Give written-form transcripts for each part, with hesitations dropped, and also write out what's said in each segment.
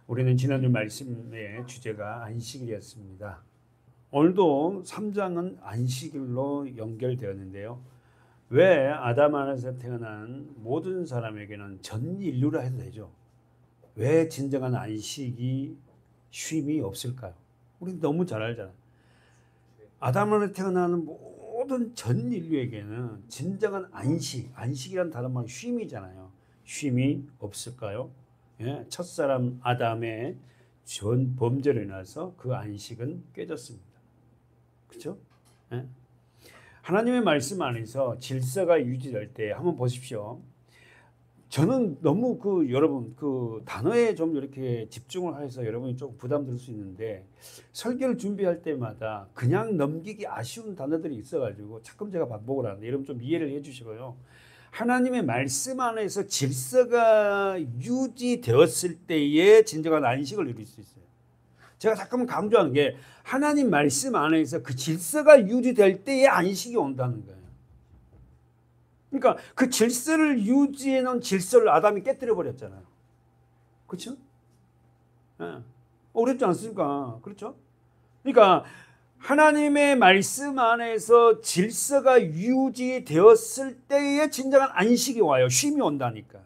우리는 지난주 말씀의 주제가 안식일이었습니다. 오늘도 3장은 안식일로 연결되었는데요. 왜 아담 안에서 태어난 모든 사람에게는 전 인류라 해도 되죠. 왜 진정한 안식이 쉼이 없을까요? 우리는 너무 잘 알잖아요. 아담 안에 태어나는 모든 전 인류에게는 진정한 안식이란 다른 말은 쉼이잖아요. 쉼이 없을까요? 예, 첫사람 아담의 전 범죄로 인해서 그 안식은 깨졌습니다. 그렇죠? 예? 하나님의 말씀 안에서 질서가 유지될 때 한번 보십시오. 저는 너무 여러분 단어에 좀 이렇게 집중을 해서 여러분이 좀 부담될 수 있는데 설교를 준비할 때마다 그냥 넘기기 아쉬운 단어들이 있어가지고 가끔 제가 반복을 하는데 여러분 좀 이해를 해주시고요. 하나님의 말씀 안에서 질서가 유지되었을 때에 진정한 안식을 누릴 수 있어요. 제가 잠깐만 강조하는 게 하나님 말씀 안에서 그 질서가 유지될 때에 안식이 온다는 거예요. 그러니까 그 질서를 유지해 놓은 질서를 아담이 깨뜨려 버렸잖아요. 그렇죠? 네. 어렵지 않습니까? 그렇죠? 그러니까 하나님의 말씀 안에서 질서가 유지되었을 때에 진정한 안식이 와요. 쉼이 온다니까.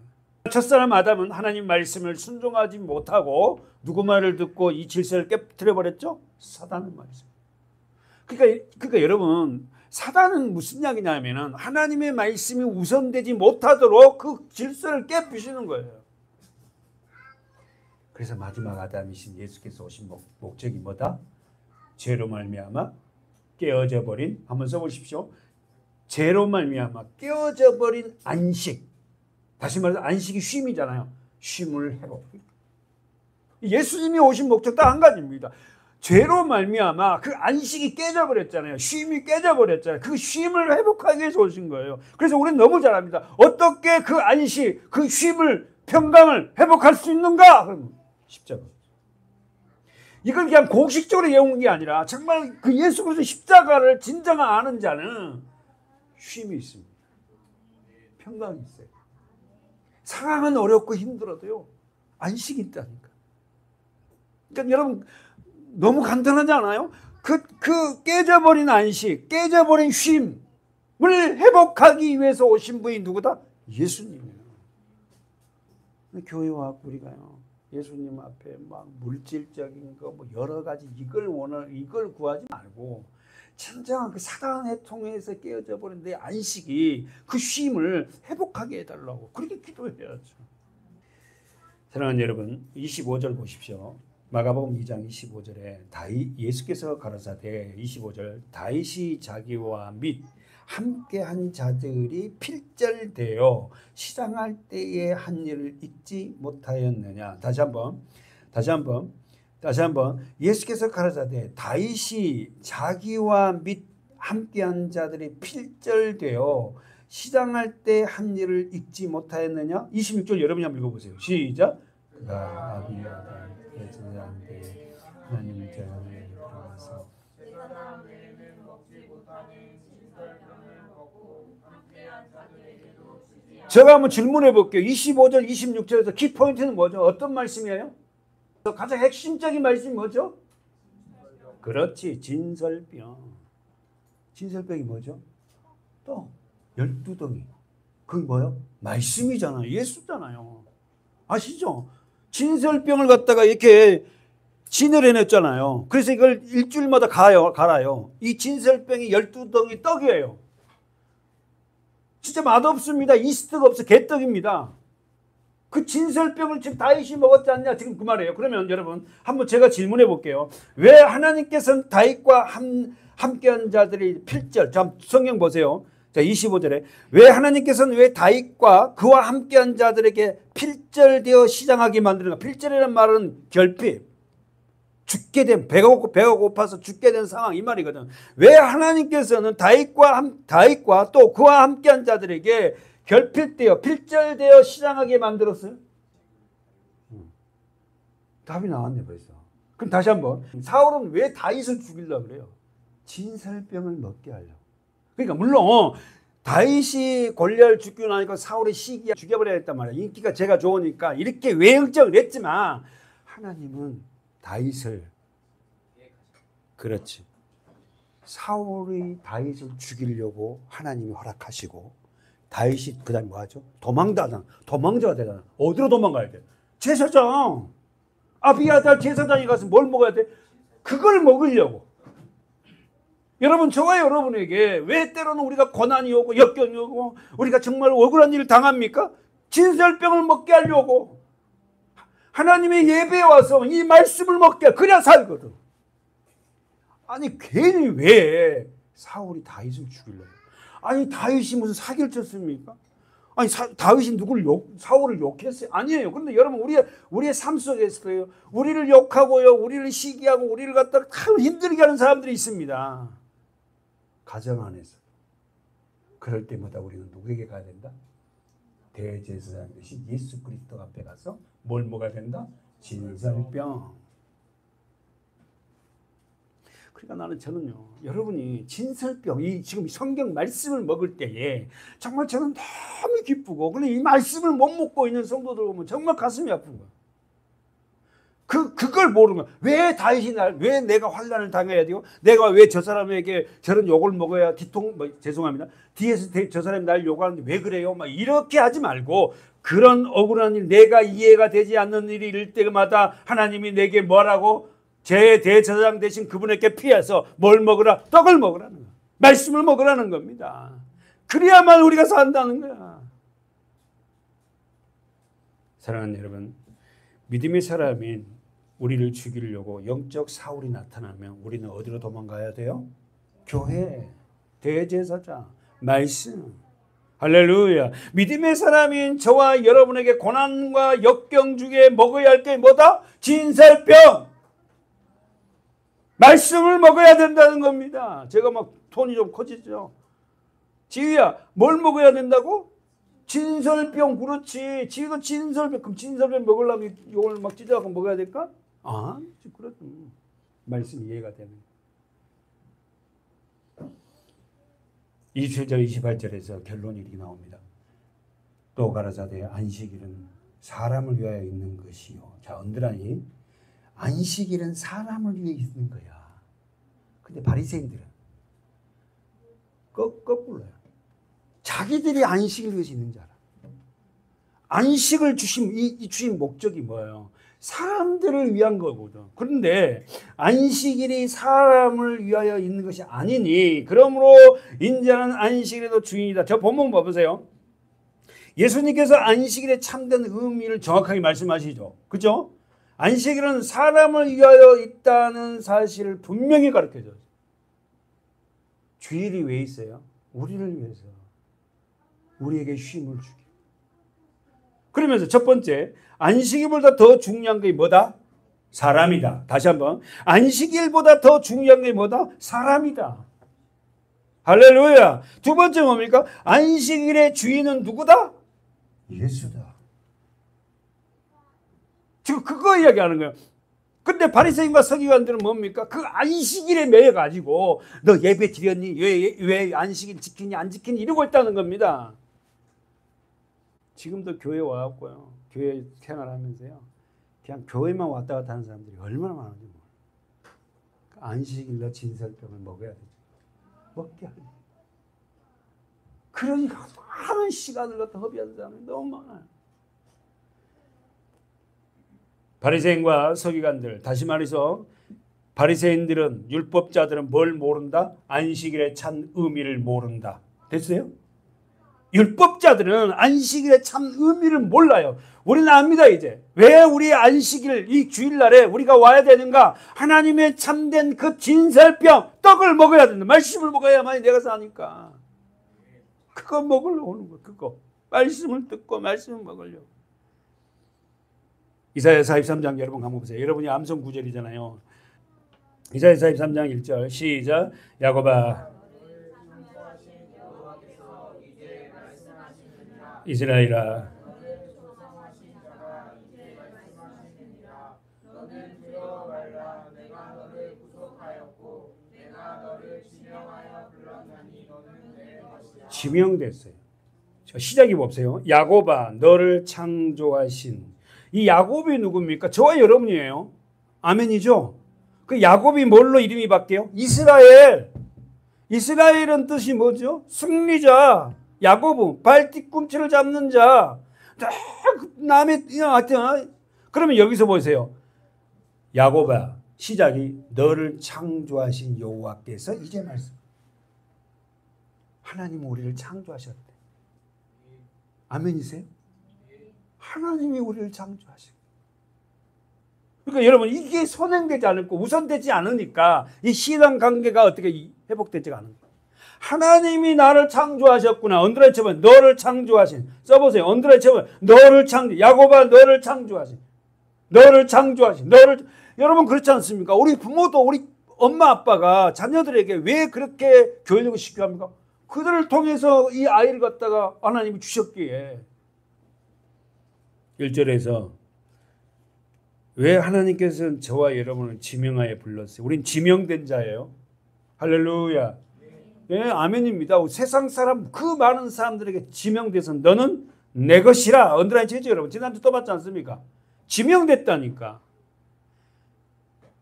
첫사람 아담은 하나님 말씀을 순종하지 못하고 누구 말을 듣고 이 질서를 깨뜨려 버렸죠? 사단의 말씀. 그러니까 여러분, 사단은 무슨 이야기냐면은 하나님의 말씀이 우선되지 못하도록 그 질서를 깨부시는 거예요. 그래서 마지막 아담이신 예수께서 오신 목적이 뭐다? 죄로 말미암아 깨어져 버린, 한번 써보십시오. 죄로 말미암아 깨어져 버린 안식. 다시 말해서 안식이 쉼이잖아요. 쉼을 회복. 예수님이 오신 목적 딱 한 가지입니다. 죄로 말미암아 그 안식이 깨져버렸잖아요. 쉼이 깨져버렸잖아요. 그 쉼을 회복하기 위해서 오신 거예요. 그래서 우리는 너무 잘 압니다. 어떻게 그 안식, 그 쉼을, 평강을 회복할 수 있는가? 그럼 십자가. 이걸 그냥 공식적으로 외우는 게 아니라 정말 그 예수 그리스도 십자가를 진정한 아는 자는 쉼이 있습니다. 평강이 있어요. 상황은 어렵고 힘들어도요, 안식이 있다니까. 그러니까 여러분, 너무 간단하지 않아요? 그 깨져버린 안식, 깨져버린 쉼을 회복하기 위해서 오신 분이 누구다? 예수님이에요. 교회와 우리가요, 예수님 앞에 막 물질적인 거 뭐 여러 가지 이걸 구하지 말고 진정한 그 사단의 통해서 깨어져 버린 내 안식이 그 쉼을 회복하게 해달라고 그렇게 기도해야죠. 사랑하는 여러분, 25절 보십시오. 마가복음 2장 25절에 예수께서 가라사대 25절 다윗이 자기와 및 함께한 자들이 필절되어 시장할 때의 한 일을 잊지 못하였느냐. 다시 한번 예수께서 가라사대 다윗이 자기와 및 함께한 자들이 필절되어 시장할 때 한 일을 잊지 못하였느냐. 26절 여러분이 한번 읽어보세요. 시작. 그가 아비야다 제사장때 하나님의 전에 들어가서 제가 한번 질문해 볼게요. 25절 26절에서 키포인트는 뭐죠? 어떤 말씀이에요? 가장 핵심적인 말씀이 뭐죠? 그렇지, 진설병. 진설병이 뭐죠? 또 12덩이. 그게 뭐예요? 말씀이잖아요. 예수잖아요. 아시죠? 진설병을 갖다가 이렇게 진을 해냈잖아요. 그래서 이걸 일주일마다 갈아요. 이 진설병이 12덩이 떡이에요. 진짜 맛없습니다. 이스트가 없어. 개떡입니다. 그 진설병을 지금 다윗이 먹었지 않냐? 지금 그 말이에요. 그러면 여러분, 한번 제가 질문해 볼게요. 왜 하나님께서는 다윗과 함께한 자들이 필절, 자, 성경 보세요. 자, 25절에 왜 하나님께서는 왜 다윗과 그와 함께한 자들에게 필절되어 시장하게 만드는가? 필절이라는 말은 결핍, 죽게 된, 배가 고파서 죽게 된 상황, 이 말이거든. 왜 하나님께서는 다윗과 또 그와 함께한 자들에게 결핍되어 필절되어 시장하게 만들었어요? 답이 나왔네 벌써. 그럼 다시 한번, 사울은 왜 다윗을 죽이려고 그래요? 진설병을 먹게 하려고. 그러니까 물론 다윗이 골리앗을 죽이고 나니까 사울의 시기야 죽여버려야 했단 말이야. 인기가 제가 좋으니까 이렇게 외형적으로 했지만 하나님은 다윗을, 그렇지, 사울이 다윗을 죽이려고 하나님이 허락하시고 다윗이 그 다음에 뭐하죠? 도망자가 되잖아. 어디로 도망가야 돼? 제사장, 아비아달 제사장이 가서 뭘 먹어야 돼? 그걸 먹으려고. 여러분, 저와 여러분에게 왜 때로는 우리가 고난이 오고 역경이 오고 우리가 정말 억울한 일을 당합니까? 진설병을 먹게 하려고. 하나님의 예배에 와서 이 말씀을 먹게, 그래야 살거든. 아니, 괜히 왜 사울이 다윗을 죽이려고? 아니, 다윗이 무슨 사기를 쳤습니까? 아니, 다윗이 사울을 욕했어요? 아니에요. 그런데 여러분, 우리의 삶 속에서요, 우리를 욕하고요, 우리를 시기하고, 우리를 갖다가 참 힘들게 하는 사람들이 있습니다. 가정 안에서. 그럴 때마다 우리는 누구에게 가야 된다? 대제사장 대신 예수 그리스도 앞에 가서 뭘 먹어야 된다? 진설병. 그러니까 저는요, 여러분이 진설병, 이 지금 성경 말씀을 먹을 때에 정말 저는 너무 기쁘고, 그런데 이 말씀을 못 먹고 있는 성도들 보면 정말 가슴이 아픈 거예요. 그걸 모르는 거야. 왜 다윗이 왜 내가 환난을 당해야 돼요? 내가 왜 저 사람에게 저런 욕을 먹어야 죄송합니다. 뒤에서 저 사람이 날 욕하는데 왜 그래요? 막 이렇게 하지 말고, 그런 억울한 일, 내가 이해가 되지 않는 일이 있을 때마다 하나님이 내게 뭐라고? 제 대제사장 대신 그분에게 피해서 뭘 먹으라? 떡을 먹으라는 거야. 말씀을 먹으라는 겁니다. 그래야만 우리가 산다는 거야. 사랑하는 여러분, 믿음의 사람인 우리를 죽이려고 영적 사울이 나타나면 우리는 어디로 도망가야 돼요? 교회, 대제사장, 말씀. 할렐루야. 믿음의 사람인 저와 여러분에게 고난과 역경 중에 먹어야 할 게 뭐다? 진설병. 말씀을 먹어야 된다는 겁니다. 제가 막 톤이 좀 커지죠. 지휘야, 뭘 먹어야 된다고? 진설병. 그렇지. 지휘가 진설병. 그럼 진설병 먹으려면 이걸 막 찢어갖고 먹어야 될까? 그렇죠. 말씀이 이해가 되네. 27절 28절에서 결론이 이렇게 나옵니다. 또 가라사대 안식일은 사람을 위하여 있는 것이요. 자, 언더라인. 안식일은 사람을 위해 있는 거야. 근데 바리새인들은 거꾸로요. 자기들이 안식을 위해서 있는 줄 알아. 안식을 주신 목적이 뭐예요? 사람들을 위한 거거든. 그런데 안식일이 사람을 위하여 있는 것이 아니니, 그러므로 인자는 안식일에도 주인이다. 저 본문 봐보세요. 예수님께서 안식일의 참된 의미를 정확하게 말씀하시죠. 그죠? 안식일은 사람을 위하여 있다는 사실을 분명히 가르쳐줘요. 주일이 왜 있어요? 우리를 위해서. 우리에게 쉼을 주기. 그러면서 첫 번째, 안식일보다 더 중요한 게 뭐다? 사람이다. 다시 한번. 안식일보다 더 중요한 게 뭐다? 사람이다. 할렐루야. 두 번째 뭡니까? 안식일의 주인은 누구다? 예수다. 지금 그거 이야기하는 거예요. 근데 바리새인과 서기관들은 뭡니까? 그 안식일에 매여 가지고 너 예배 드렸니? 왜 안식일 지키니 안 지키니 이러고 있다는 겁니다. 지금도 교회 와갖고요, 교회 생활하면서요, 그냥 교회만 왔다 갔다 하는 사람들이 얼마나 많은지 몰라요. 안식일로 진설병을 먹어야 되죠. 먹게 하는. 그러니까 많은 시간을 갖다 허비하는 사람이 너무 많아요. 바리새인과 서기관들, 다시 말해서 바리새인들은, 율법자들은 뭘 모른다? 안식일의 참 의미를 모른다. 됐어요? 율법자들은 안식일의 참 의미를 몰라요. 우리는 압니다. 이제 왜 우리 안식일 이 주일날에 우리가 와야 되는가? 하나님의 참된 그 진설병 떡을 먹어야 된다. 말씀을 먹어야만이 내가 사니까. 그거 먹으려고 오는 거야. 그거 말씀을 듣고 말씀을 먹으려고. 이사야 43장 여러분 한번 보세요. 여러분이 암송 9절이잖아요. 이사야 43장 1절 시작. 야곱아 이스라엘아 지명됐어요. 시작이 봅세요. 야곱아 너를 창조하신 이 야곱이 누굽니까? 저와 여러분이에요. 아멘이죠? 그 야곱이 뭘로 이름이 바뀌어요? 이스라엘. 이스라엘은 뜻이 뭐죠? 승리자. 야곱은 발 뒤꿈치를 잡는 자. 남의 하여튼 그러면 여기서 보세요. 야곱아, 시작이 너를 창조하신 여호와께서 이제 말씀. 하나님 우리를 창조하셨대. 아멘이세요? 하나님이 우리를 창조하셨대. 그러니까 여러분 이게 선행되지 않고 우선되지 않으니까 이 신앙 관계가 어떻게 회복되지 않은 거예요. 하나님이 나를 창조하셨구나. 언더라인 쳐보면 너를 창조하신. 써보세요. 언더라인 쳐보면 너를 창조. 야곱아 너를 창조하신. 너를 창조하신. 너를. 여러분 그렇지 않습니까? 우리 부모도 우리 엄마 아빠가 자녀들에게 왜 그렇게 교육을 시켜야 합니까? 그들을 통해서 이 아이를 갖다가 하나님이 주셨기에. 1절에서 왜 하나님께서는 저와 여러분을 지명하여 불렀어요? 우린 지명된 자예요. 할렐루야. 네, 아멘입니다. 세상 사람 그 많은 사람들에게 지명돼서 너는 내 것이라. 언더라인 치죠 여러분. 지난주 또 봤지 않습니까? 지명됐다니까.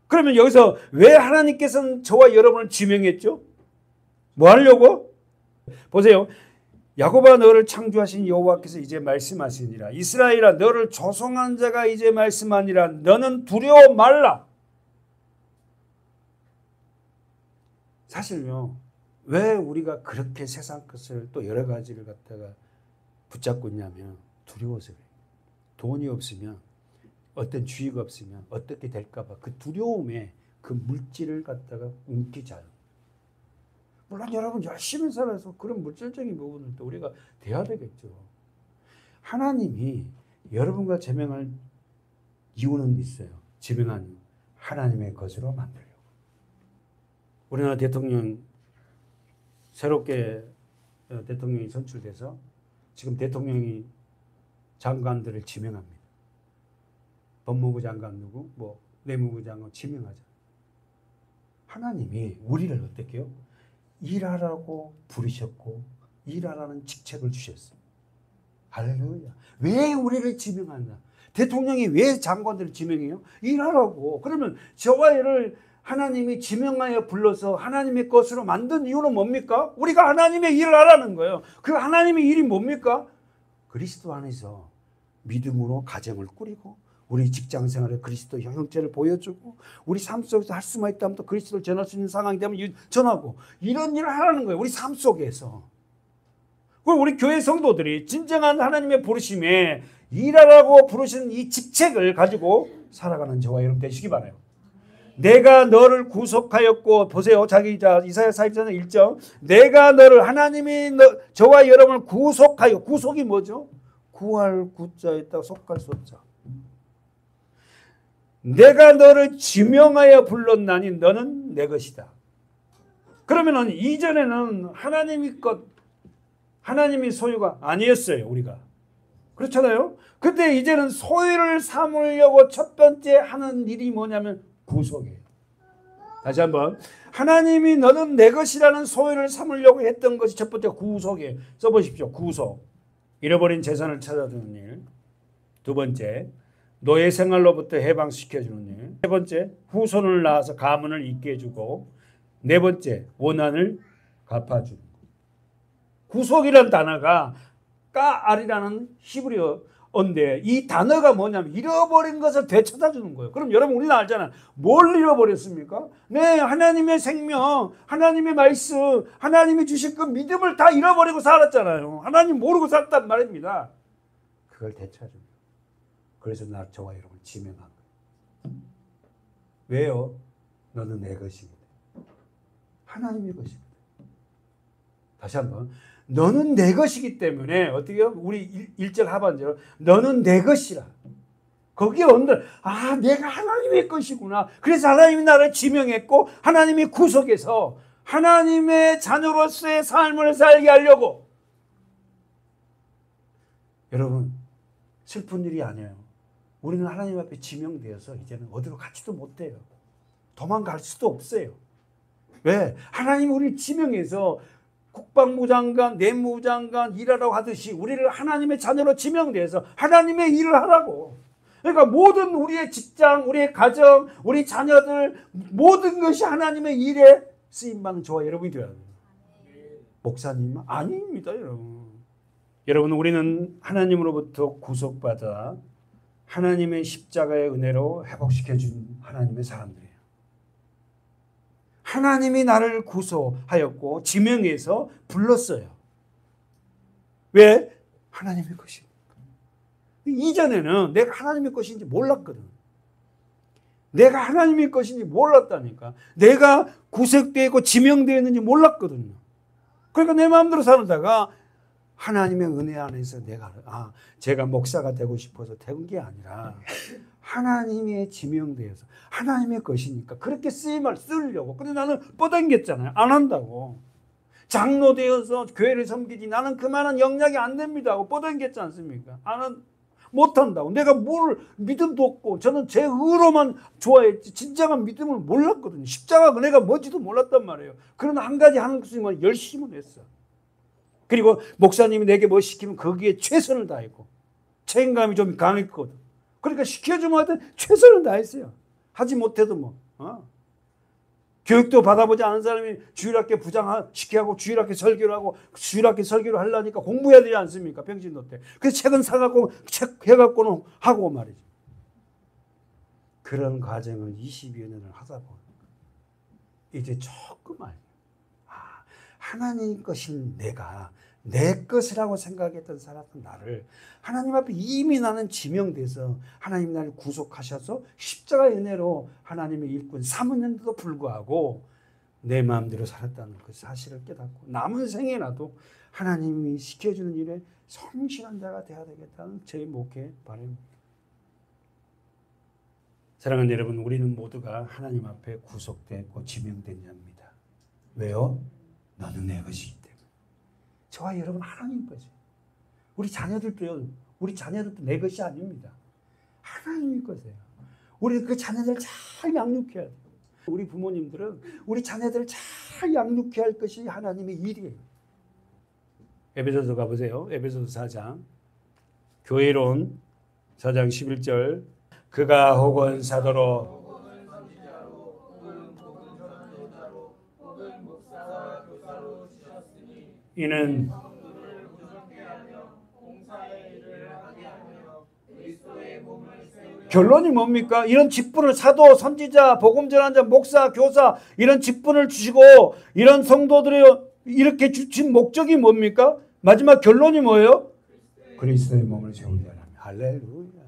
그러면 여기서 왜 하나님께서는 저와 여러분을 지명했죠? 뭐 하려고? 보세요. 야곱아 너를 창조하신 여호와께서 이제 말씀하시니라. 이스라엘아 너를 조성한 자가 이제 말씀하니라. 너는 두려워 말라. 사실요. 왜 우리가 그렇게 세상 것을 또 여러 가지를 갖다가 붙잡고 있냐면 두려워서 그래요. 돈이 없으면 어떤 주의가 없으면 어떻게 될까 봐 그 두려움에 그 물질을 갖다가 움키자요. 물론 여러분 열심히 살아서 그런 물질적인 부분을 또 우리가 돼야 되겠죠. 하나님이 여러분과 제명할 이유는 있어요. 지명한 이유. 하나님의 것으로 만들려고. 우리나라 대통령 새롭게 대통령이 선출돼서 지금 대통령이 장관들을 지명합니다. 법무부 장관 누구, 뭐 내무부 장관 지명하자. 하나님이 우리를 어떻게 해요? 일하라고 부르셨고 일하라는 직책을 주셨어요. 할렐루야. 왜 우리를 지명하냐? 대통령이 왜 장관들을 지명해요? 일하라고. 그러면 저와 얘를 하나님이 지명하여 불러서 하나님의 것으로 만든 이유는 뭡니까? 우리가 하나님의 일을 하라는 거예요. 그 하나님의 일이 뭡니까? 그리스도 안에서 믿음으로 가정을 꾸리고 우리 직장 생활에 그리스도 형체를 보여주고 우리 삶 속에서 할 수만 있다면 또 그리스도를 전할 수 있는 상황이 되면 전하고 이런 일을 하라는 거예요. 우리 삶 속에서. 그리고 우리 교회 성도들이 진정한 하나님의 부르심에 일하라고 부르시는 이 직책을 가지고 살아가는 저와 여러분 되시기 바라요. 내가 너를 구속하였고 보세요. 자기 이사야 42장 1절 내가 너를 하나님이 저와 여러분을 구속하여 구속이 뭐죠? 구할 구자에다가 속할 소자. 내가 너를 지명하여 불렀나니 너는 내 것이다. 그러면은 이전에는 하나님의 것 하나님의 소유가 아니었어요. 우리가. 그렇잖아요. 근데 이제는 소유를 삼으려고 첫 번째 하는 일이 뭐냐면 구속이에요. 다시 한번 하나님이 너는 내 것이라는 소유를 삼으려고 했던 것이 첫 번째 구속이에요. 써보십시오. 구속. 잃어버린 재산을 찾아주는 일. 두 번째 노예 생활로부터 해방시켜주는 일. 세 번째 후손을 낳아서 가문을 잇게 해주고 네 번째 원한을 갚아주는 것. 구속이라는 단어가 까알이라는 히브리어인데 이 단어가 뭐냐면 잃어버린 것을 되찾아주는 거예요. 그럼 여러분 우리는 알잖아요. 뭘 잃어버렸습니까? 네, 하나님의 생명, 하나님의 말씀, 하나님이 주신 그 믿음을 다 잃어버리고 살았잖아요. 하나님 모르고 살았단 말입니다. 그걸 되찾아줍니다. 그래서 저와 여러분 지명한 거예요. 왜요? 너는 내 것이거든. 하나님의 것이거든. 다시 한번 너는 내 것이기 때문에 어떻게 해요? 우리 1절 하반절 너는 내 것이라. 거기에 내가 하나님의 것이구나. 그래서 하나님이 나를 지명했고 하나님이 구속해서 하나님의 자녀로서의 삶을 살게 하려고. 여러분 슬픈 일이 아니에요. 우리는 하나님 앞에 지명되어서 이제는 어디로 가지도 못해요. 도망갈 수도 없어요. 왜? 하나님이 우리를 지명해서 국방부 장관, 내무부 장관 일하라고 하듯이 우리를 하나님의 자녀로 지명돼서 하나님의 일을 하라고. 그러니까 모든 우리의 직장, 우리의 가정, 우리 자녀들 모든 것이 하나님의 일에 쓰임받는 저와 여러분이 되어야 돼요. 목사님 아닙니다, 여러분. 여러분, 우리는 하나님으로부터 구속받아 하나님의 십자가의 은혜로 회복시켜준 하나님의 사람들이에요. 하나님이 나를 구속하였고 지명해서 불렀어요. 왜? 하나님의 것이니까. 이전에는 내가 하나님의 것인지 몰랐거든. 내가 하나님의 것인지 몰랐다니까. 내가 구속되어 있고 지명되어 있는지 몰랐거든요. 그러니까 내 마음대로 살다가 하나님의 은혜 안에서 내가 제가 목사가 되고 싶어서 된 게 아니라 하나님의 지명되어서 하나님의 것이니까 그렇게 쓰임을 쓰려고. 근데 나는 뻗어겼잖아요. 안 한다고. 장로 되어서 교회를 섬기지 나는 그만한 영향이 안 됩니다 하고 뻗어겼지 않습니까? 못한다고. 내가 뭘 믿음도 없고 저는 제 의로만 좋아했지 진정한 믿음을 몰랐거든요. 십자가 은혜가 뭔지도 몰랐단 말이에요. 그러나 한 가지 하는 것이면 열심히 했어. 그리고 목사님이 내게 뭐 시키면 거기에 최선을 다했고 책임감이 좀 강했거든. 그러니까 시켜주면 하여튼 최선을 다했어요. 하지 못해도 뭐. 교육도 받아보지 않은 사람이 주일학교 부장시키고 주일학교 설교를 하고 주일학교 설교를 하려니까 공부해야 되지 않습니까? 병신도 때. 그래서 책은 사갖고 책 해갖고는 하고 말이죠. 그런 과정을 20여 년을 하다 보니까 이제 조금 알죠. 하나님 것인 내가 내 것이라고 생각했던 사람은 나를 하나님 앞에 이미 나는 지명돼서 하나님 나를 구속하셔서 십자가의 은혜로 하나님의 일꾼 삼았는데도 불구하고 내 마음대로 살았다는 그 사실을 깨닫고 남은 생애라도 하나님이 시켜주는 일에 성실한 자가 되어야 되겠다는 제 목회 바람입니다. 사랑하는 여러분, 우리는 모두가 하나님 앞에 구속되고 지명된 자입니다. 왜요? 너는 내 것이기 때문에. 저와 여러분 하나님 것이에요. 우리 자녀들도 내 것이 아닙니다. 하나님의 것이에요. 우리 그 자녀들 잘 양육해야 돼요. 우리 부모님들은 우리 자녀들을 잘 양육해야 할 것이 하나님의 일이에요. 에베소서 가보세요. 에베소서 4장. 교회론 4장 11절. 그가 혹은 사도로 이는 결론이 뭡니까? 이런 직분을 사도, 선지자, 복음 전환자, 목사, 교사 이런 직분을 주시고 이런 성도들의 이렇게 주신 목적이 뭡니까? 마지막 결론이 뭐예요? 그리스도의 몸을 세우게 하라. 할렐루야.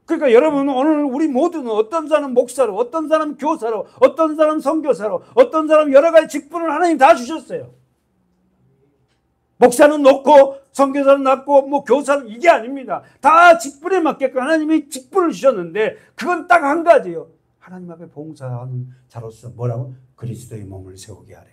그러니까 여러분 오늘 우리 모두는 어떤 사람 목사로, 어떤 사람 교사로, 어떤 사람 선교사로, 어떤 사람 여러 가지 직분을 하나님 다 주셨어요. 목사는 높고 선교사는 낮고 뭐 교사는 이게 아닙니다. 다 직분에 맞게끔 하나님이 직분을 주셨는데 그건 딱 한 가지예요. 하나님 앞에 봉사하는 자로서 뭐라고? 그리스도의 몸을 세우게 하려.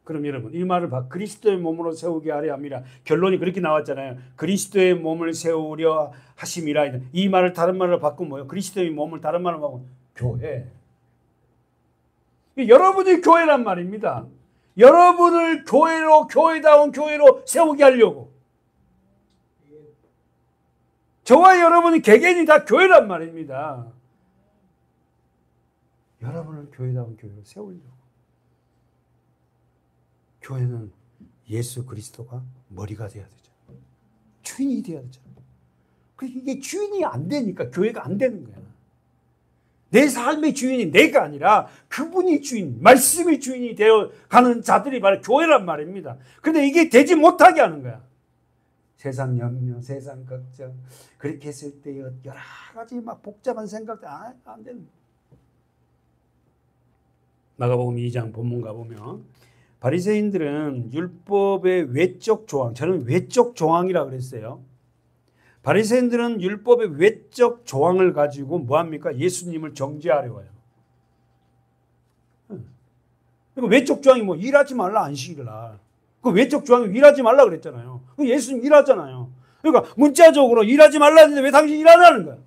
그럼 여러분 이 말을 그리스도의 몸으로 세우게 하려 함이라. 결론이 그렇게 나왔잖아요. 그리스도의 몸을 세우려 하심이라. 이 말을 다른 말로 바꾸면 뭐예요? 그리스도의 몸을 다른 말로 바꾸면 교회. 여러분이 교회란 말입니다. 여러분을 교회로, 교회다운 교회로 세우게 하려고. 저와 여러분이 개개인이 다 교회란 말입니다. 여러분을 교회다운 교회로 세우려고. 교회는 예수 그리스도가 머리가 돼야 되잖아요. 주인이 돼야 되잖아요. 이게 주인이 안 되니까 교회가 안 되는 거야. 내 삶의 주인이 내가 아니라 그분이 주인, 말씀의 주인이 되어 가는 자들이 바로 교회란 말입니다. 그런데 이게 되지 못하게 하는 거야. 세상 염려, 세상 걱정, 그렇게 했을 때 여러 가지 막 복잡한 생각들 안 되는 거야. 마가복음 2장 본문 가보면 바리새인들은 율법의 외적 조항, 저는 외적 조항이라고 그랬어요. 바리새인들은 율법의 외적 조항을 가지고 뭐합니까? 예수님을 정죄하려고 해요. 그러니까 외적 조항이 뭐 일하지 말라 안식일 날. 그 외적 조항이 일하지 말라 그랬잖아요. 예수님 일하잖아요. 그러니까 문자적으로 일하지 말라 했는데 왜 당신 일하냐는 거야.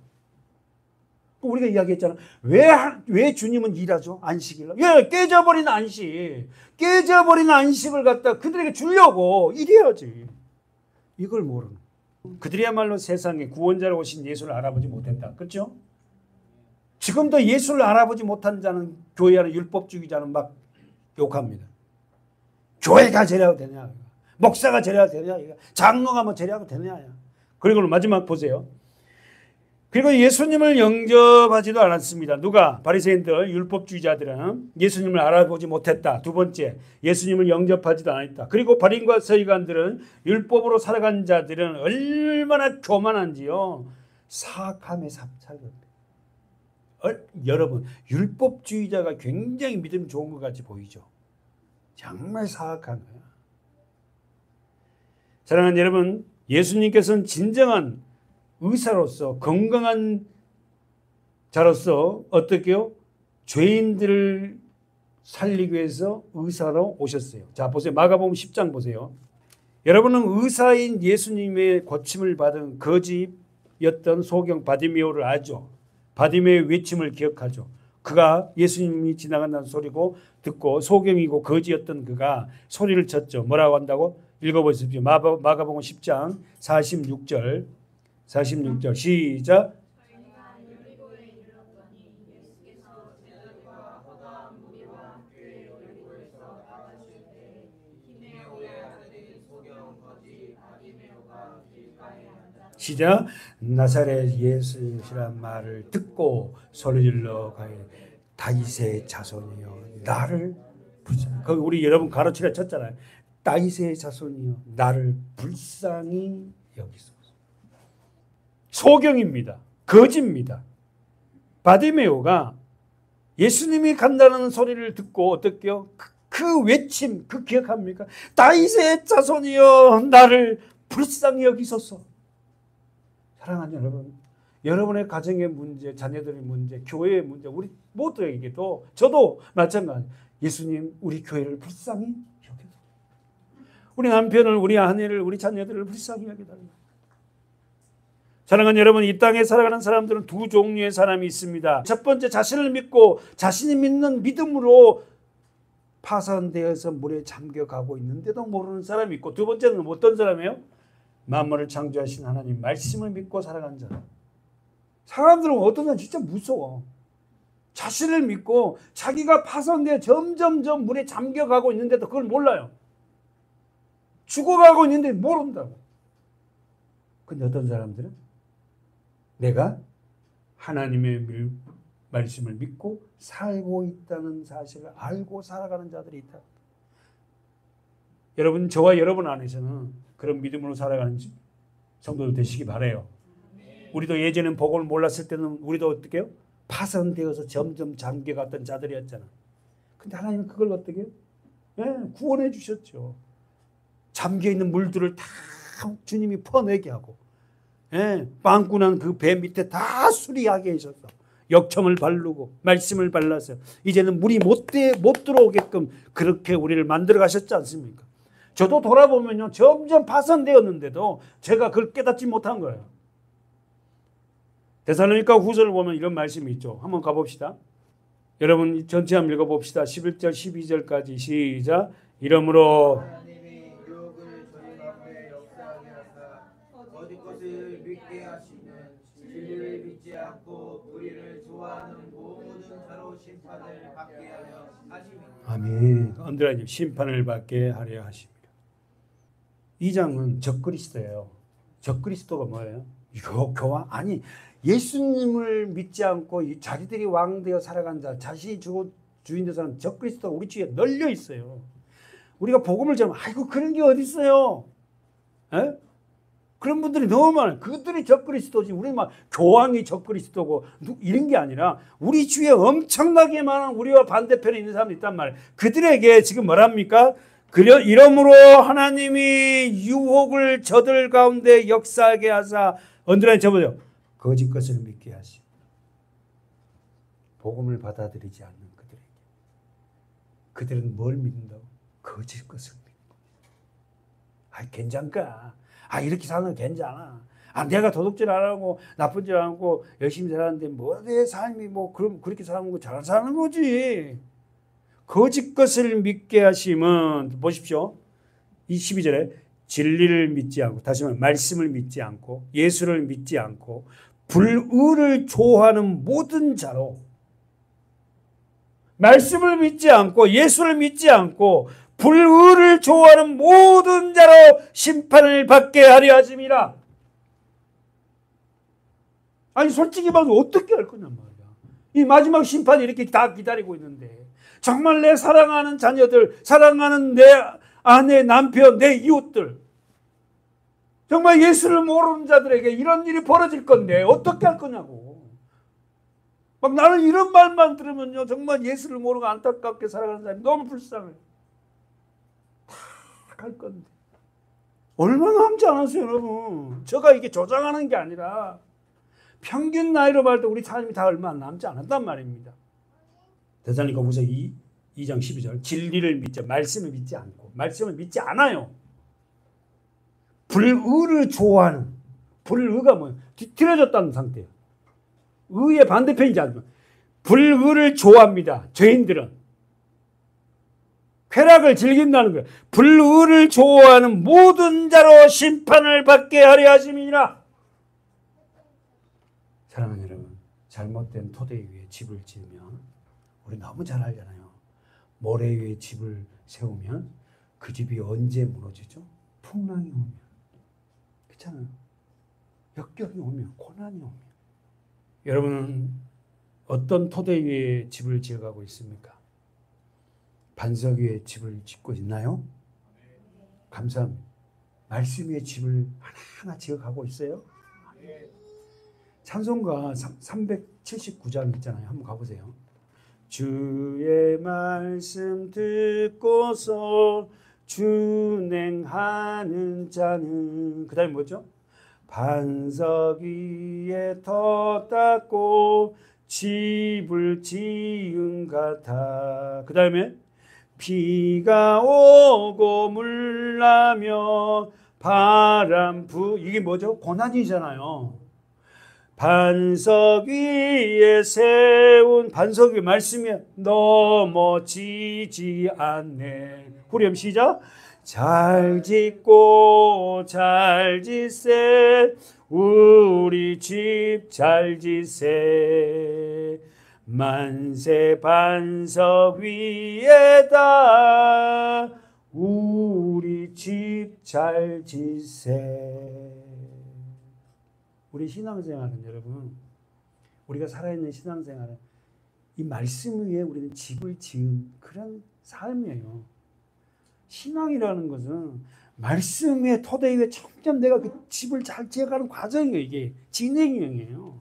우리가 이야기했잖아. 왜 주님은 일하죠? 안식일 날. 왜 깨져버린 안식. 깨져버린 안식을 갖다 그들에게 주려고 일해야지. 이걸 모르는. 그들이야말로 세상에 구원자로 오신 예수를 알아보지 못했다. 그렇죠? 지금도 예수를 알아보지 못한 자는 교회 안에 율법주의자는 막 욕합니다. 교회가 저래야 되냐? 목사가 저래야 되냐? 장로가 뭐 저래야 되냐? 그리고 마지막 보세요. 그리고 예수님을 영접하지도 않았습니다. 누가? 바리새인들, 율법주의자들은 예수님을 알아보지 못했다. 두 번째, 예수님을 영접하지도 않았다. 그리고 바리새인과 서기관들은 율법으로 살아간 자들은 얼마나 교만한지요. 사악함에 삽살됩니다. 여러분, 율법주의자가 굉장히 믿음 좋은 것 같이 보이죠. 정말 사악한 거야. 사랑하는 여러분, 예수님께서는 진정한 의사로서, 건강한 자로서 어떻게요? 죄인들을 살리기 위해서 의사로 오셨어요. 자, 보세요. 마가복음 10장 보세요. 여러분은 의사인 예수님의 고침을 받은 거지였던 소경 바디메오를 알죠? 바디메오의 외침을 기억하죠? 그가 예수님이 지나간다는 소리고 듣고 소경이고 거지였던 그가 소리를 쳤죠. 뭐라고 한다고? 읽어보십시오. 마가복음 10장 46절 시작. 시작. 나사렛 예수시란 말을 듣고 소리질러 가에 다윗의 자손이여 나를 불쌍히. 거기 우리 여러분 가로치라 쳤잖아요. 다윗의 자손이여 나를 불쌍히 여기소서. 소경입니다. 거지입니다. 바디메오가 예수님이 간다는 소리를 듣고 어떻게요? 그 외침, 그 기억합니까? 다윗의 자손이여 나를 불쌍히 여기소서. 사랑하는 여러분, 여러분의 가정의 문제, 자녀들의 문제, 교회의 문제, 우리 모두에게도 저도 마찬가지. 예수님, 우리 교회를 불쌍히 여겨달라. 우리 남편을, 우리 아내를, 우리 자녀들을 불쌍히 여겨달라. 사랑하는 여러분, 이 땅에 살아가는 사람들은 두 종류의 사람이 있습니다. 첫 번째, 자신을 믿고 자신이 믿는 믿음으로 파손되어서 물에 잠겨가고 있는데도 모르는 사람이 있고, 두 번째는 어떤 사람이에요? 만물을 창조하신 하나님 말씀을 믿고 살아가는 사람. 사람들은 어떤 사람 진짜 무서워. 자신을 믿고 자기가 파손되어 점점점 물에 잠겨가고 있는데도 그걸 몰라요. 죽어가고 있는데 모른다고. 근데 어떤 사람들은 내가 하나님의 말씀을 믿고 살고 있다는 사실을 알고 살아가는 자들이 있다. 여러분, 저와 여러분 안에서는 그런 믿음으로 살아가는 성도들 되시기 바라요. 우리도 예전엔 복음을 몰랐을 때는 우리도 어떻게 해요? 파손되어서 점점 잠겨갔던 자들이었잖아. 근데 하나님은 그걸 어떻게 해요? 네, 구원해 주셨죠. 잠겨있는 물들을 다 주님이 퍼내게 하고, 네, 빵꾸난 그 배 밑에 다 수리하게 하셔서 역청을 바르고 말씀을 발라서 이제는 물이 못 들어오게끔 그렇게 우리를 만들어 가셨지 않습니까? 저도 돌아보면요, 점점 파손되었는데도 제가 그걸 깨닫지 못한 거예요. 데살로니가 후서를 보면 이런 말씀이 있죠. 한번 가봅시다. 여러분 전체 한번 읽어봅시다. 11절 12절까지 시작. 이러므로 하나님이 유혹을 저희 가운데 역사하게 하사 거짓 것을 믿게 하시는 진리를 믿지 않고 불의를 좋아하는 모든 자로 심판을 받게 하려 하심이니라. 아멘. 언더라님 심판을 받게 하려 하십니다. 이 장은 적그리스도예요. 적그리스도가 뭐예요? 교황? 아니, 예수님을 믿지 않고 자기들이 왕되어 살아간 자, 자신이 주인 되어 사는 적그리스도가 우리 주위에 널려 있어요. 우리가 복음을 전하면 아이고 그런 게 어디 있어요? 에? 그런 분들이 너무 많아요. 그들이 적그리스도지. 우리 막 교황이 적그리스도고 이런 게 아니라 우리 주위에 엄청나게 많은 우리와 반대편에 있는 사람이 있단 말이에요. 그들에게 지금 뭐랍니까? 이러므로 하나님이 유혹을 저들 가운데 역사하게 하사 언더라인 쳐보죠. 거짓 것을 믿게 하시. 복음을 받아들이지 않는 그들에게. 그들은 뭘 믿는다고? 거짓 것을 믿고. 아, 괜찮까? 아, 이렇게 사는 건 괜찮아. 아, 내가 도둑질 안 하고 나쁜 짓 안 하고 열심히 살았는데 뭐 내 삶이 뭐 그럼 그렇게 사는 거 잘 사는 거지. 거짓 것을 믿게 하심은 보십시오. 이 12절에 진리를 믿지 않고, 다시 말해 말씀을 믿지 않고 예수를 믿지 않고 불의를 좋아하는 모든 자로, 말씀을 믿지 않고 예수를 믿지 않고 불의를 좋아하는 모든 자로 심판을 받게 하려 하심이라. 아니 솔직히 말해서 어떻게 할 거냔 말이야. 이 마지막 심판이 이렇게 다 기다리고 있는데 정말 내 사랑하는 자녀들, 사랑하는 내 아내, 남편, 내 이웃들, 정말 예수를 모르는 자들에게 이런 일이 벌어질 건데 어떻게 할 거냐고. 막 나는 이런 말만 들으면요, 정말 예수를 모르고 안타깝게 살아가는 사람이 너무 불쌍해. 다 갈 건데 얼마나 남지 않았어요, 여러분. 제가 이게 조장하는 게 아니라 평균 나이로 볼 때 우리 삶이 다 얼마 남지 않았단 말입니다. 데살로니가후서 2장 12절, 진리를 믿지, 말씀을 믿지 않고, 말씀을 믿지 않아요. 불의를 좋아하는, 불의가 뭐예요? 뒤틀어졌다는 상태예요. 의의 반대편이지 않습니까? 불의를 좋아합니다. 죄인들은 쾌락을 즐긴다는 거예요. 불의를 좋아하는 모든 자로 심판을 받게 하려 하심이니라. 사랑하는 여러분, 잘못된 토대 위에 집을 지으면 우리 너무 잘 알잖아요. 모래 위에 집을 세우면 그 집이 언제 무너지죠? 풍랑이 오면. 그렇잖아요. 역경이 오면, 고난이 오면. 여러분은 어떤 토대 위에 집을 지어가고 있습니까? 반석 위에 집을 짓고 있나요? 감사합니다. 말씀 위에 집을 하나하나 지어가고 있어요? 찬송가 379장 있잖아요. 한번 가보세요. 주의 말씀 듣고서 준행하는 자는, 그 다음에 뭐죠? 반석 위에 터 닦고 집을 지은 같아. 그 다음에 비가 오고 물나며 바람 이게 뭐죠? 고난이잖아요. 반석 위에 세운, 반석 위에 말씀이 넘어지지 않네. 후렴 시작. 잘 짓고 잘 짓세, 우리 집 잘 짓세, 만세 반석 위에다 우리 집 잘 짓세. 우리 신앙생활은 여러분, 우리가 살아있는 신앙생활은 이 말씀 위에 우리는 집을 지은 그런 삶이에요. 신앙이라는 것은 말씀 위에, 토대 위에 점점 내가 그 집을 잘 지어가는 과정이에요. 이게 진행형이에요.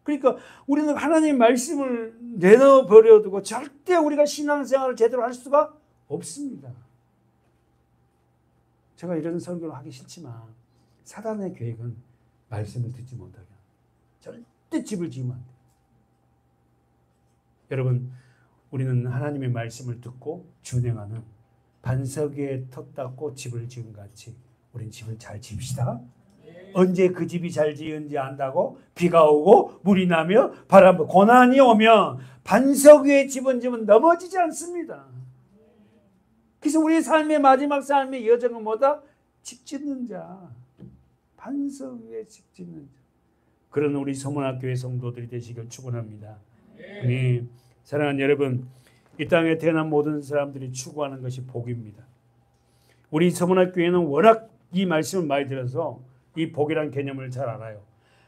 그러니까 우리는 하나님 말씀을 내버려두고 절대 우리가 신앙생활을 제대로 할 수가 없습니다. 제가 이런 설교를 하기 싫지만 사단의 계획은 말씀을 듣지 못하게 절대 집을 지으면 안 돼요. 여러분, 우리는 하나님의 말씀을 듣고 준행하는 반석 위에 터 닦고 집을 지은 같이 우린 집을 잘 지읍시다. 언제 그 집이 잘 지은지 안다고? 비가 오고 물이 나며 바람, 고난이 오면 반석 위에 집은 넘어지지 않습니다. 그래서 우리 삶의 마지막 삶의 여정은 뭐다? 집 짓는 자. 반석 위에 집 짓는 자. 그런 우리 서문학교의 성도들이 되시길 축원합니다. 아멘. 사랑하는 여러분, 이 땅에 태어난 모든 사람들이 추구하는 것이 복입니다. 우리 서문학교에는 워낙 이 말씀을 많이 들어서 이 복이란 개념을 잘 알아요.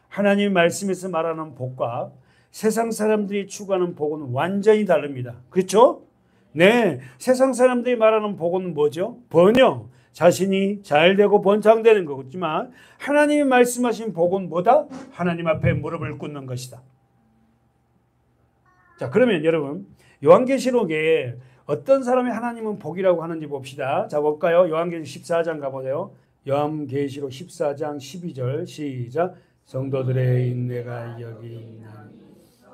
하나님 말씀에서 말하는 복과 세상 사람들이 추구하는 복은 완전히 다릅니다. 그렇죠? 네, 세상 사람들이 말하는 복은 뭐죠? 번영, 자신이 잘되고 번창되는 거지만 하나님이 말씀하신 복은 뭐다? 하나님 앞에 무릎을 꿇는 것이다. 자, 그러면 여러분, 요한계시록에 어떤 사람이 하나님은 복이라고 하는지 봅시다. 자, 볼까요? 요한계시록 14장 가보세요. 요한계시록 14장 12절 시작. 성도들의 인내가 여기 있나니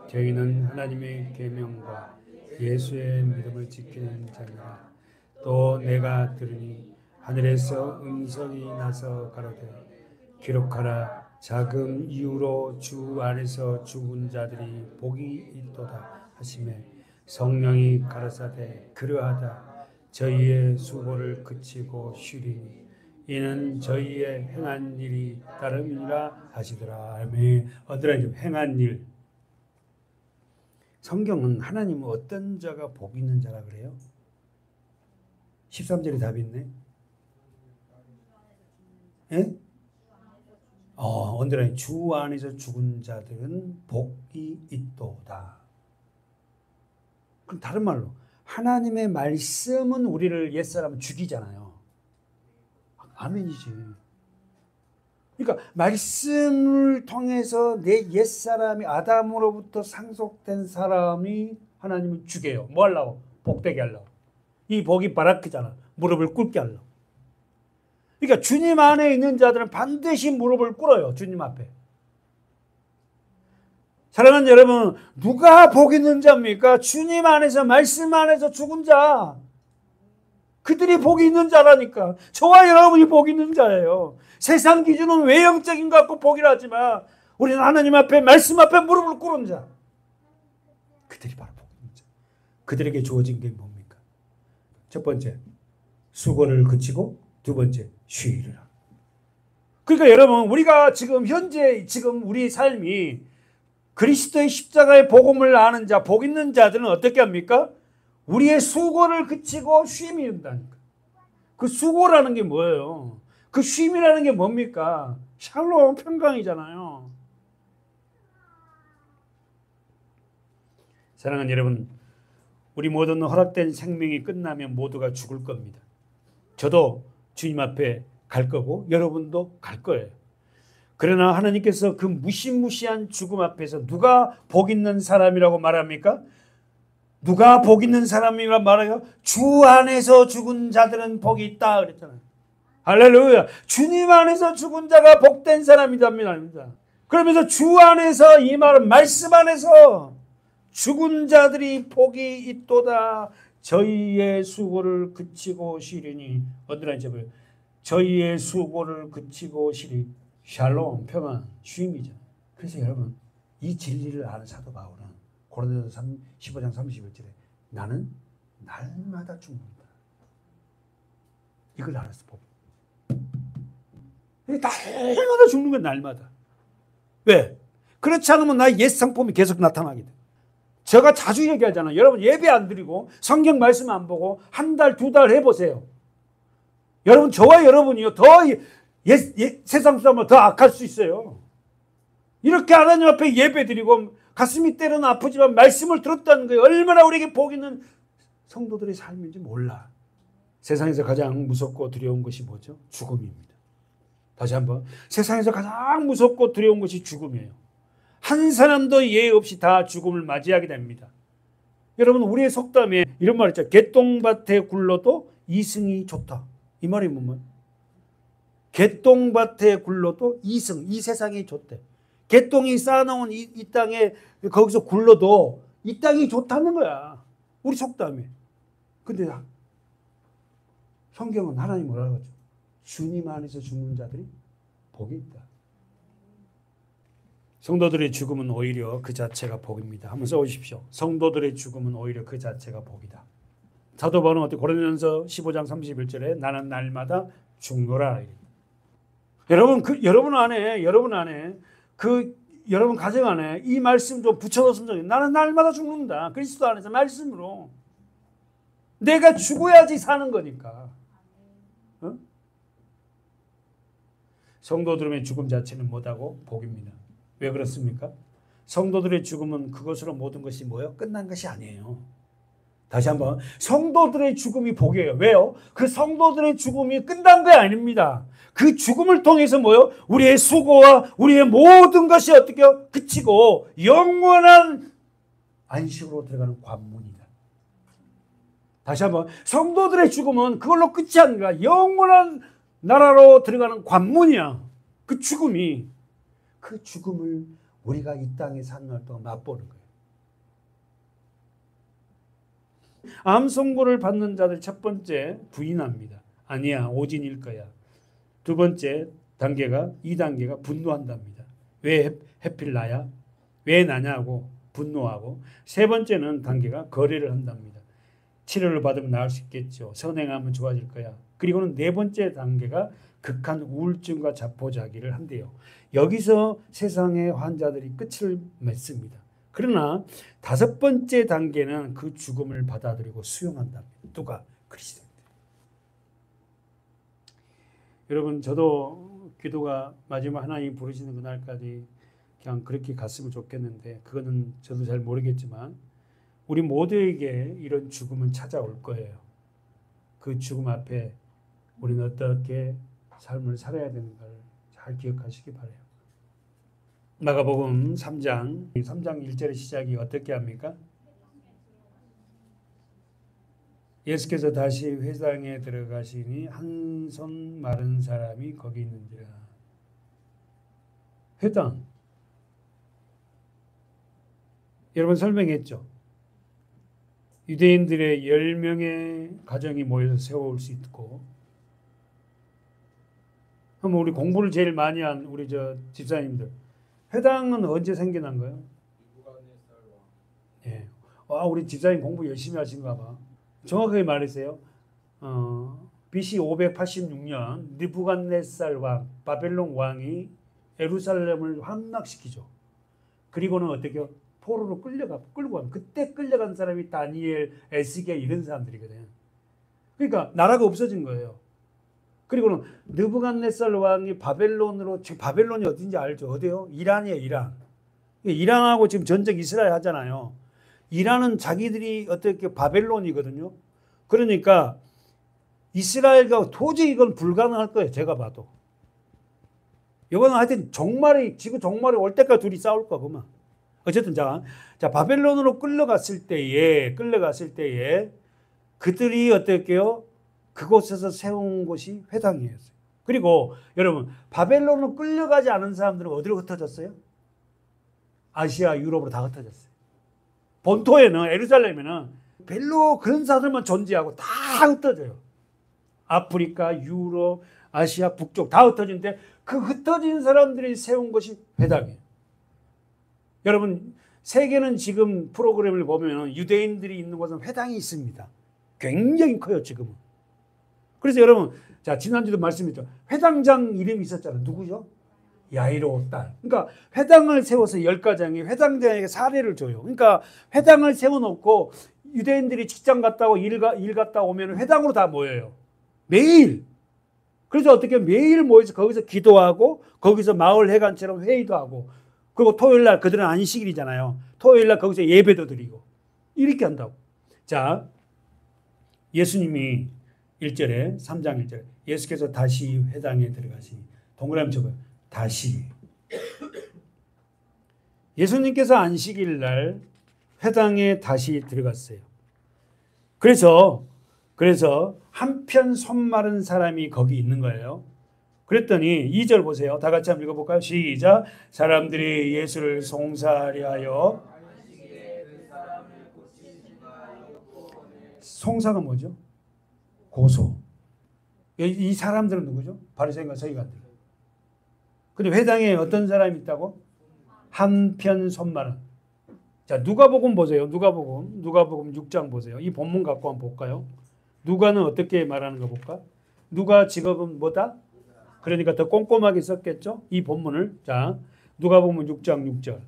저희는 하나님의 계명과 예수의 믿음을 지키는 자니라. 또 내가 들으니 하늘에서 음성이 나서 가로되 기록하라. 자금 이후로 주 안에서 죽은 자들이 복이 있도다 하시매 성령이 가라사대 그러하다. 저희의 수고를 그치고 쉬리니 이는 저희의 행한 일이 다름이니라 하시더라. 아멘. 어디라 행한 일. 성경은 하나님은 어떤 자가 복 있는 자라 그래요? 13절에 답이 있네. 예? 언더라인 주 안에서 죽은 자들은 복이 있도다. 그럼 다른 말로 하나님의 말씀은 우리를 옛사람 죽이잖아요. 아멘이지. 그러니까 말씀을 통해서 내 옛사람이 아담으로부터 상속된 사람이 하나님은 죽여요. 뭐 하려고? 복되게 하려고. 이 복이 바라크잖아. 무릎을 꿇게 하려고. 그러니까 주님 안에 있는 자들은 반드시 무릎을 꿇어요. 주님 앞에. 사랑하는 여러분, 누가 복 있는 자입니까? 주님 안에서 말씀 안에서 죽은 자. 그들이 복이 있는 자라니까. 저와 여러분이 복 있는 자예요. 세상 기준은 외형적인 것 같고 복이라 하지만 우리는 하나님 앞에 말씀 앞에 무릎을 꿇은 자. 그들이 바로 복 있는 자. 그들에게 주어진 게 뭡니까? 첫 번째, 수고를 그치고 두 번째, 쉬리라. 그러니까 여러분, 우리가 현재 우리 삶이 그리스도의 십자가의 복음을 아는 자, 복 있는 자들은 어떻게 합니까? 우리의 수고를 그치고 쉼이 된다니까. 그 수고라는 게 뭐예요? 그 쉼이라는 게 뭡니까? 샬롬 평강이잖아요. 사랑하는 여러분, 우리 모두는 허락된 생명이 끝나면 모두가 죽을 겁니다. 저도 주님 앞에 갈 거고 여러분도 갈 거예요. 그러나 하나님께서 그 무시무시한 죽음 앞에서 누가 복 있는 사람이라고 말합니까? 누가 복 있는 사람이라고 말해요? 주 안에서 죽은 자들은 복이 있다 그랬잖아요. 할렐루야. 주님 안에서 죽은 자가 복된 사람이답니다. 그러면서 주 안에서 이 말은 말씀 안에서 죽은 자들이 복이 있도다. 저희의 수고를 그치고 쉬리니 어디라 이제 보여? 저희의 수고를 그치고 쉬리. 샬롬 평안 쉼이죠. 그래서 여러분 이 진리를 아는 사도 바울은 고린도서 15장 31절에 나는 날마다 죽는다. 이걸 알았어. 날마다 죽는 건 날마다. 왜? 그렇지 않으면 나의 옛 상품이 계속 나타나게 돼. 제가 자주 얘기하잖아요. 여러분 예배 안 드리고 성경 말씀 안 보고 한 달, 두 달 해보세요. 여러분 저와 여러분이요 더 세상 사람은 더 악할 수 있어요. 이렇게 하나님 앞에 예배 드리고 가슴이 때로는 아프지만 말씀을 들었다는 거예요. 얼마나 우리에게 복 있는 성도들의 삶인지 몰라. 세상에서 가장 무섭고 두려운 것이 뭐죠? 죽음입니다. 다시 한번 세상에서 가장 무섭고 두려운 것이 죽음이에요. 한 사람도 예외 없이 다 죽음을 맞이하게 됩니다. 여러분 우리의 속담에 이런 말 있죠. 개똥밭에 굴러도 이승이 좋다. 이 말이 뭐예요? 개똥밭에 굴러도 이승, 이 세상이 좋대. 개똥이 쌓아놓은 이 땅에 거기서 굴러도 이 땅이 좋다는 거야. 우리 속담에. 근데 성경은 하나님 뭐라고 하죠? 주님 안에서 죽는 자들이 복이 있다. 성도들의 죽음은 오히려 그 자체가 복입니다. 한번 써오십시오. 성도들의 죽음은 오히려 그 자체가 복이다. 사도 바울은 어떻게 고린도전서 15장 31절에 나는 날마다 죽노라. 여러분 여러분 안에 여러분 가정 안에 이 말씀 좀 붙여놓으면 좋겠어요. 나는 날마다 죽는다. 그리스도 안에서 말씀으로 내가 죽어야지 사는 거니까. 어? 성도들의 죽음 자체는 뭐다고? 복입니다. 왜 그렇습니까? 성도들의 죽음은 그것으로 모든 것이 뭐예요? 끝난 것이 아니에요. 다시 한번 성도들의 죽음이 복이에요. 왜요? 그 성도들의 죽음이 끝난 게 아닙니다. 그 죽음을 통해서 뭐요? 우리의 수고와 우리의 모든 것이 어떻게 그치고 영원한 안식으로 들어가는 관문이다. 다시 한번 성도들의 죽음은 그걸로 끝이 아니라 영원한 나라로 들어가는 관문이야. 그 죽음이. 그 죽음을 우리가 이 땅에 사는 날 동안 맛보는 거예요. 암 선고를 받는 자들 첫 번째 부인합니다. 아니야 오진일 거야. 두 번째 단계가 2단계가 분노한답니다. 왜 해필 나야? 왜 나냐고 분노하고 세 번째는 단계가 거래를 한답니다. 치료를 받으면 나을 수 있겠죠. 선행하면 좋아질 거야. 그리고는 네 번째 단계가 극한 우울증과 자포자기를 한대요. 여기서 세상의 환자들이 끝을 맺습니다. 그러나 다섯 번째 단계는 그 죽음을 받아들이고 수용한답니다. 누가? 그리스도입니다. 여러분, 저도 기도가 마지막 하나님 부르시는 그날까지 그냥 그렇게 갔으면 좋겠는데, 그거는 저도 잘 모르겠지만 우리 모두에게 이런 죽음은 찾아올 거예요. 그 죽음 앞에 우리는 어떻게 삶을 살아야 되는 걸 잘 기억하시기 바라요. 마가복음 3장 1절의 시작이 어떻게 합니까? 예수께서 다시 회당에 들어가시니 한 손 마른 사람이 거기 있는지라. 회당. 여러분 설명했죠. 유대인들의 10명의 가정이 모여서 세워올 수 있고, 그럼 우리 공부를 제일 많이 한 우리 집사님들, 회당은 언제 생겨난 거예요? 예. 우리 집사님 공부 열심히 하신가 봐. 정확하게 말해주세요. BC 586년 느부갓네살 왕, 바벨론 왕이 예루살렘을 함락시키죠. 그리고는 어떻게 포로로 끌고 가면, 그때 끌려간 사람이 다니엘, 에스겔 이런 사람들이거든요. 그러니까 나라가 없어진 거예요. 그리고는 느부갓네살 왕이 바벨론으로, 지금 바벨론이 어딘지 알죠? 어디요? 이란이에요, 이란. 이란하고 지금 전쟁 이스라엘 하잖아요. 이란은 자기들이 어떻게 바벨론이거든요. 그러니까 이스라엘과 도저히 이건 불가능할 거예요, 제가 봐도. 이거는 하여튼 지구 종말이 올 때까지 둘이 싸울 거구만. 어쨌든 자 바벨론으로 끌려갔을 때에 그들이 어떻게 해요? 그곳에서 세운 곳이 회당이었어요. 그리고 여러분, 바벨론으로 끌려가지 않은 사람들은 어디로 흩어졌어요? 아시아, 유럽으로 다 흩어졌어요. 본토에는, 예루살렘에는 별로 그런 사람들만 존재하고 다 흩어져요. 아프리카, 유럽, 아시아 북쪽 다 흩어지는데 그 흩어진 사람들이 세운 것이 회당이에요. 여러분, 세계는 지금 프로그램을 보면 유대인들이 있는 곳은 회당이 있습니다. 굉장히 커요, 지금은. 그래서 여러분, 지난주도 말씀했죠. 회당장 이름이 있었잖아요. 누구죠? 야이로 딸. 그러니까 회당을 세워서 10가정이 회당장에게 사례를 줘요. 그러니까 회당을 세워놓고 유대인들이 직장 갔다 오고 일 갔다 오면 회당으로 다 모여요. 매일. 그래서 어떻게 매일 모여서 거기서 기도하고, 거기서 마을 회관처럼 회의도 하고, 그리고 토요일 날 그들은 안식일이잖아요. 토요일 날 거기서 예배도 드리고 이렇게 한다고. 자, 예수님이 1절에 3장 1절에 예수께서 다시 회당에 들어가시니, 동그라미 쳐봐요. 다시. 예수님께서 안식일 날 회당에 다시 들어갔어요. 그래서 한편 손 마른 사람이 거기 있는 거예요. 그랬더니 2절 보세요. 다 같이 한번 읽어볼까요? 시작. 사람들이 예수를 송사하려 하여. 송사가 뭐죠? 고소. 이 사람들은 누구죠? 바리새인과 서기관들. 근데 회당에 어떤 사람이 있다고? 한편 손 마른. 자, 누가복음 보세요. 누가복음 6장 보세요. 이 본문 갖고 한번 볼까요? 누가는 어떻게 말하는 거 볼까? 누가 직업은 뭐다? 그러니까 더 꼼꼼하게 썼겠죠? 이 본문을. 자, 누가복음 6장 6절.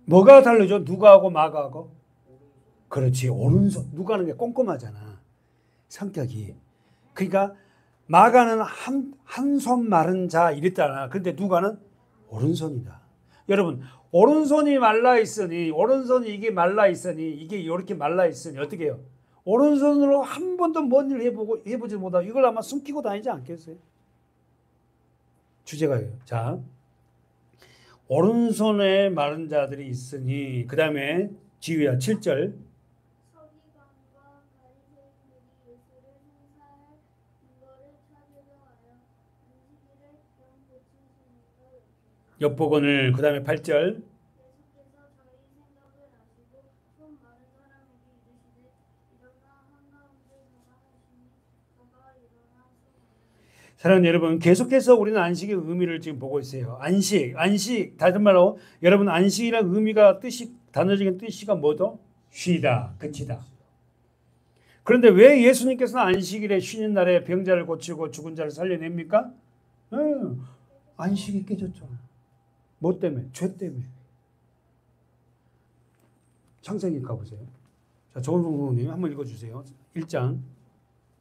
뭐가 다르죠? 누가하고 마가하고? 그렇지, 오른손. 누가는 게 꼼꼼하잖아, 성격이. 그러니까 마가는 한 손 마른 자 이랬잖아. 그런데 누가는 오른손이다. 여러분, 오른손이 말라있으니, 이게 말라있으니, 이게 이렇게 말라있으니 어떻게 해요? 오른손으로 한 번도 뭔 일 해보지 못하고 이걸 아마 숨기고 다니지 않겠어요? 주제가요. 자, 오른손에 마른 자들이 있으니, 그 다음에 지휘야 7절. 엿보건을, 그 다음에 8절. 사랑하는 여러분, 계속해서 우리는 안식의 의미를 지금 보고 있어요. 안식. 다른 말로 여러분 안식이라는 의미가 단어적인 뜻이가 뭐죠? 쉬다, 그치다. 그런데 왜 예수님께서는 안식일에 쉬는 날에 병자를 고치고 죽은 자를 살려냅니까? 안식이 깨졌죠. 뭐 때문에? 죄 때문에. 창세기 가보세요. 자, 조은 성도님 한번 읽어주세요. 1장.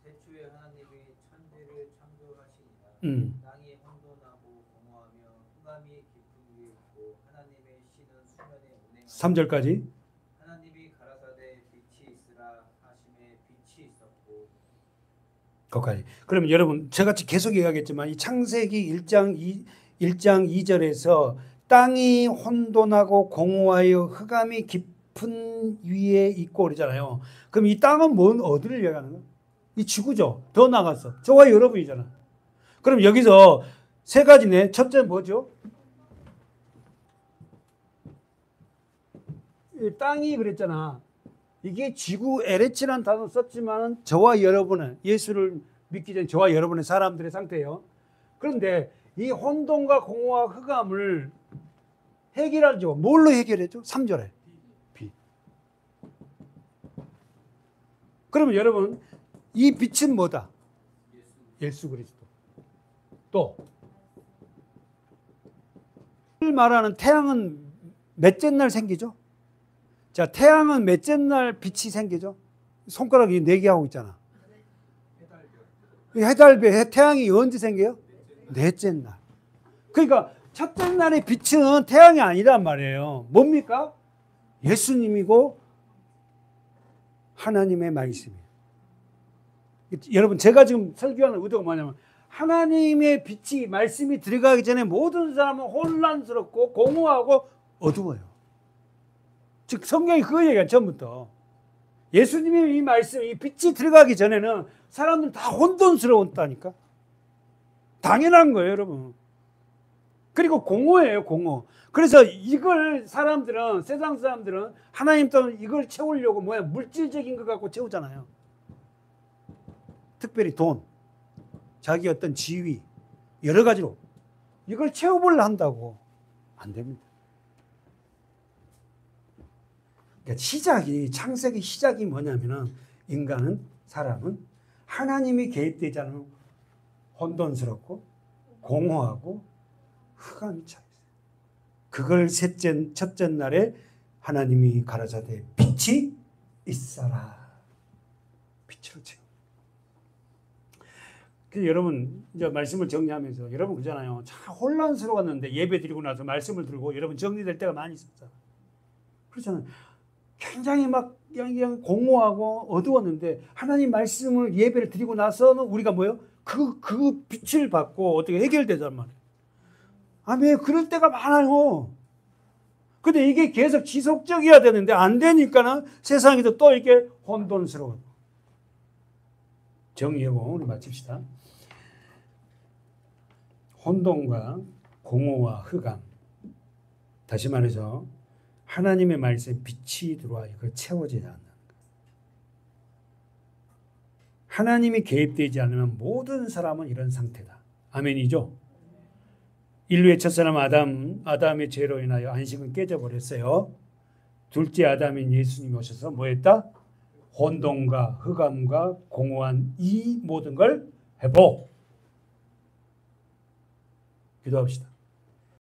태초에 하나님이 천지를 창조하시니라. 땅이 혼돈하고 공허하며 흑암이 깊은 위에 있고 하나님의 씨는 수면에 운행하니 3절까지. 하나님이 가라사대 빛이 있으라 하심에 빛이 있었고. 거기까지. 그러면 여러분 제가 계속 얘기하겠지만 이 창세기 1장 2절에서 땅이 혼돈하고 공허하여 흑암이 깊은 위에 있고 그러잖아요. 그럼 이 땅은 어디를 얘기하는 거야? 이 지구죠. 더 나가서 저와 여러분이잖아. 그럼 여기서 세 가지네. 첫째 뭐죠? 이 땅이 그랬잖아. 이게 지구 에레치라는 단어 썼지만 저와 여러분은 예수를 믿기 전 저와 여러분의 사람들의 상태예요. 그런데 이 혼돈과 공허와 흑암을 해결하죠. 뭘로 해결했죠? 3절에 빛. 그러면 여러분 이 빛은 뭐다? 예수 그리스도. 또 말하는 태양은 몇째 날 생기죠? 자, 태양은 몇째 날 빛이 생기죠? 손가락이 4개 하고 있잖아. 해달별, 태양이 언제 생겨요? 넷째 날. 그러니까 첫째 날의 빛은 태양이 아니란 말이에요. 뭡니까? 예수님이고 하나님의 말씀이에요. 여러분 제가 지금 설교하는 의도가 뭐냐면 하나님의 빛이 말씀이 들어가기 전에 모든 사람은 혼란스럽고 공허하고 어두워요. 즉 성경이 그거 얘기한 처음부터 예수님의 이 말씀, 이 빛이 들어가기 전에는 사람들은 다 혼돈스러웠다니까. 당연한 거예요, 여러분. 그리고 공허예요, 공허. 그래서 이걸 사람들은, 세상 사람들은 하나님 또는 이걸 채우려고 물질적인 것 갖고 채우잖아요. 특별히 돈, 자기 어떤 지위, 여러 가지로 이걸 채워보려 한다고. 안 됩니다. 그러니까 창세기 시작이 뭐냐면은 사람은 하나님이 개입되지 않은 혼돈스럽고 공허하고 흑암이 차 있어요. 그걸 첫째 날에 하나님이 가라사대 빛이 있어라. 빛으로 채워. 그래서 여러분 이제 말씀을 정리하면서 여러분 그잖아요. 참 혼란스러웠는데 예배 드리고 나서 말씀을 들고 여러분 정리될 때가 많이 있었잖아요. 그렇잖아요. 굉장히 막 그냥 공허하고 어두웠는데 하나님 말씀을 예배를 드리고 나서는 우리가 뭐예요? 그 빛을 받고 어떻게 해결되단 말이에요. 아멘. 그럴 때가 많아요. 근데 이게 계속 지속적이어야 되는데 안 되니까는 세상에서 또 이렇게 혼돈스러워. 정리하고 우리 마칩시다. 혼돈과 공허와 흑암. 다시 말해서 하나님의 말씀에 빛이 들어와 이걸 채워지지 않는 거예요. 하나님이 개입되지 않으면 모든 사람은 이런 상태다. 아멘이죠? 인류의 첫사람 아담의 죄로 인하여 안식은 깨져버렸어요. 둘째 아담인 예수님이 오셔서 뭐 했다? 혼돈과 흑암과 공허한 이 모든 걸 회복. 기도합시다.